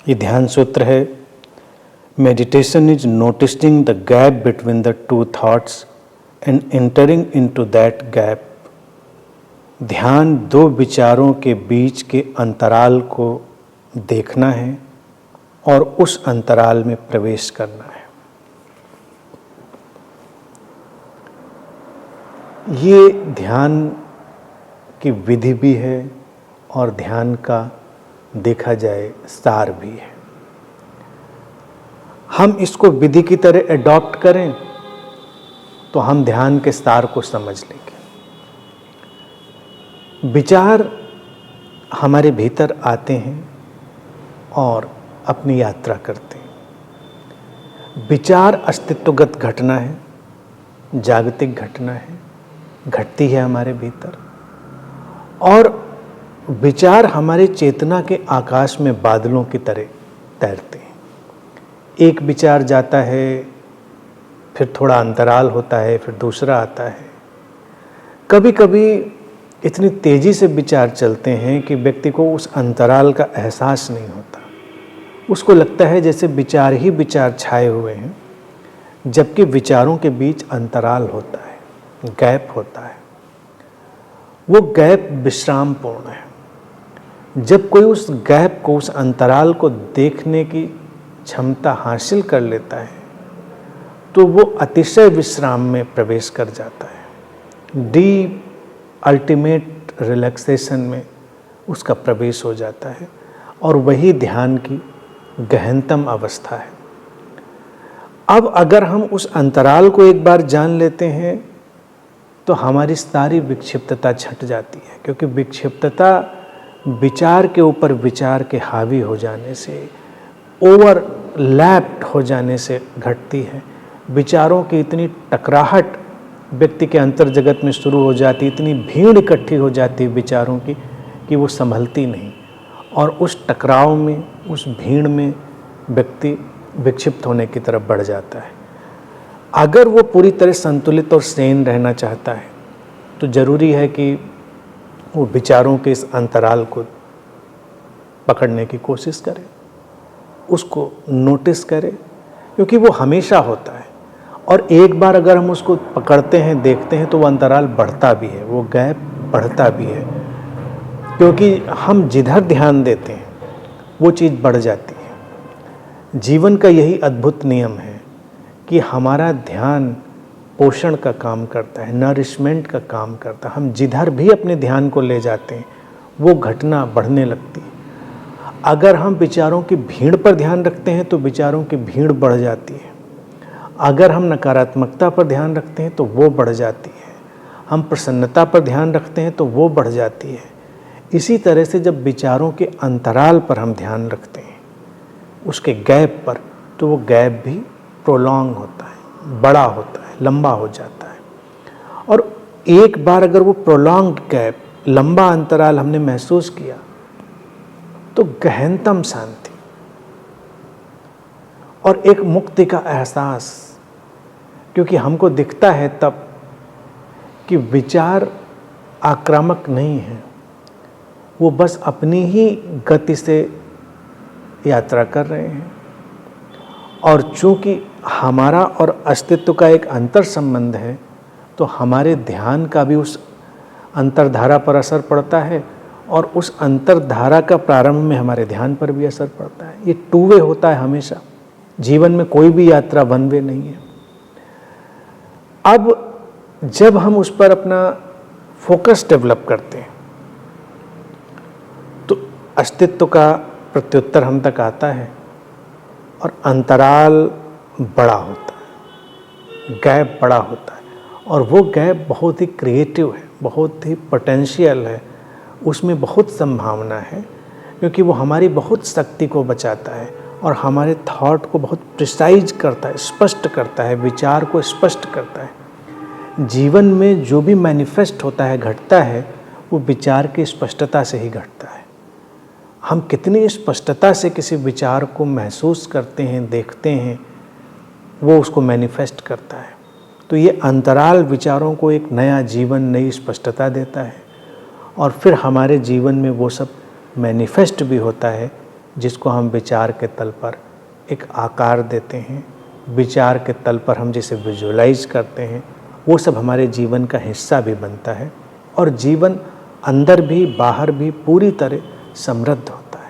ये ध्यान सूत्र है, meditation is noticing the gap between the two thoughts and entering into that gap. ध्यान दो विचारों के बीच के अंतराल को देखना है और उस अंतराल में प्रवेश करना है। ये ध्यान की विधि भी है और ध्यान का देखा जाए सार भी है। हम इसको विधि की तरह एडॉप्ट करें तो हम ध्यान के सार को समझ लेंगे। विचार हमारे भीतर आते हैं और अपनी यात्रा करते हैं। विचार अस्तित्वगत घटना है, जागतिक घटना है, घटती है हमारे भीतर, और विचार हमारे चेतना के आकाश में बादलों की तरह तैरते हैं। एक विचार जाता है, फिर थोड़ा अंतराल होता है, फिर दूसरा आता है। कभी कभी इतनी तेजी से विचार चलते हैं कि व्यक्ति को उस अंतराल का एहसास नहीं होता। उसको लगता है जैसे विचार ही विचार छाए हुए हैं, जबकि विचारों के बीच अंतराल होता है, गैप होता है। वो गैप विश्रामपूर्ण है। जब कोई उस गैप को, उस अंतराल को देखने की क्षमता हासिल कर लेता है तो वो अतिशय विश्राम में प्रवेश कर जाता है। डीप अल्टीमेट रिलैक्सेशन में उसका प्रवेश हो जाता है और वही ध्यान की गहनतम अवस्था है। अब अगर हम उस अंतराल को एक बार जान लेते हैं तो हमारी सारी विक्षिप्तता छट जाती है, क्योंकि विक्षिप्तता विचार के ऊपर विचार के हावी हो जाने से, ओवरलैप्ड हो जाने से घटती है। विचारों की इतनी टकराहट व्यक्ति के अंतर जगत में शुरू हो जाती, इतनी भीड़ इकट्ठी हो जाती है विचारों की कि वो संभलती नहीं, और उस टकराव में, उस भीड़ में व्यक्ति विक्षिप्त होने की तरफ बढ़ जाता है। अगर वो पूरी तरह संतुलित और सेन रहना चाहता है तो ज़रूरी है कि वो विचारों के इस अंतराल को पकड़ने की कोशिश करे, उसको नोटिस करे, क्योंकि वो हमेशा होता है। और एक बार अगर हम उसको पकड़ते हैं, देखते हैं, तो वो अंतराल बढ़ता भी है, वो गैप बढ़ता भी है, क्योंकि हम जिधर ध्यान देते हैं वो चीज़ बढ़ जाती है। जीवन का यही अद्भुत नियम है कि हमारा ध्यान पोषण का काम करता है, नरिशमेंट का काम करता है। हम जिधर भी अपने ध्यान को ले जाते हैं वो घटना बढ़ने लगती है। अगर हम विचारों की भीड़ पर ध्यान रखते हैं तो विचारों की भीड़ बढ़ जाती है। अगर हम नकारात्मकता पर ध्यान रखते हैं तो वो बढ़ जाती है। हम प्रसन्नता पर ध्यान रखते हैं तो वो बढ़ जाती है। इसी तरह से जब विचारों के अंतराल पर हम ध्यान रखते हैं, उसके गैप पर, तो वो गैप भी प्रोलॉन्ग होता है, बड़ा होता है, लंबा हो जाता है। और एक बार अगर वो प्रोलॉन्ग्ड गैप, लंबा अंतराल हमने महसूस किया तो गहनतम शांति और एक मुक्ति का एहसास, क्योंकि हमको दिखता है तब कि विचार आक्रामक नहीं है, वो बस अपनी ही गति से यात्रा कर रहे हैं। और चूंकि हमारा और अस्तित्व का एक अंतर संबंध है, तो हमारे ध्यान का भी उस अंतरधारा पर असर पड़ता है, और उस अंतरधारा का प्रारंभ में हमारे ध्यान पर भी असर पड़ता है। ये टू वे होता है हमेशा। जीवन में कोई भी यात्रा वन वे नहीं है। अब जब हम उस पर अपना फोकस डेवलप करते हैं तो अस्तित्व का प्रत्युत्तर हम तक आता है और अंतराल बड़ा होता है, गैप बड़ा होता है, और वो गैप बहुत ही क्रिएटिव है, बहुत ही पोटेंशियल है, उसमें बहुत संभावना है, क्योंकि वो हमारी बहुत शक्ति को बचाता है और हमारे थॉट को बहुत प्रिसाइज करता है, स्पष्ट करता है, विचार को स्पष्ट करता है। जीवन में जो भी मैनिफेस्ट होता है, घटता है, वो विचार की स्पष्टता से ही घटता है। हम कितनी स्पष्टता से किसी विचार को महसूस करते हैं, देखते हैं, वो उसको मैनिफेस्ट करता है। तो ये अंतराल विचारों को एक नया जीवन, नई स्पष्टता देता है, और फिर हमारे जीवन में वो सब मैनिफेस्ट भी होता है जिसको हम विचार के तल पर एक आकार देते हैं, विचार के तल पर हम जिसे विजुअलाइज करते हैं, वो सब हमारे जीवन का हिस्सा भी बनता है और जीवन अंदर भी बाहर भी पूरी तरह समृद्ध होता है।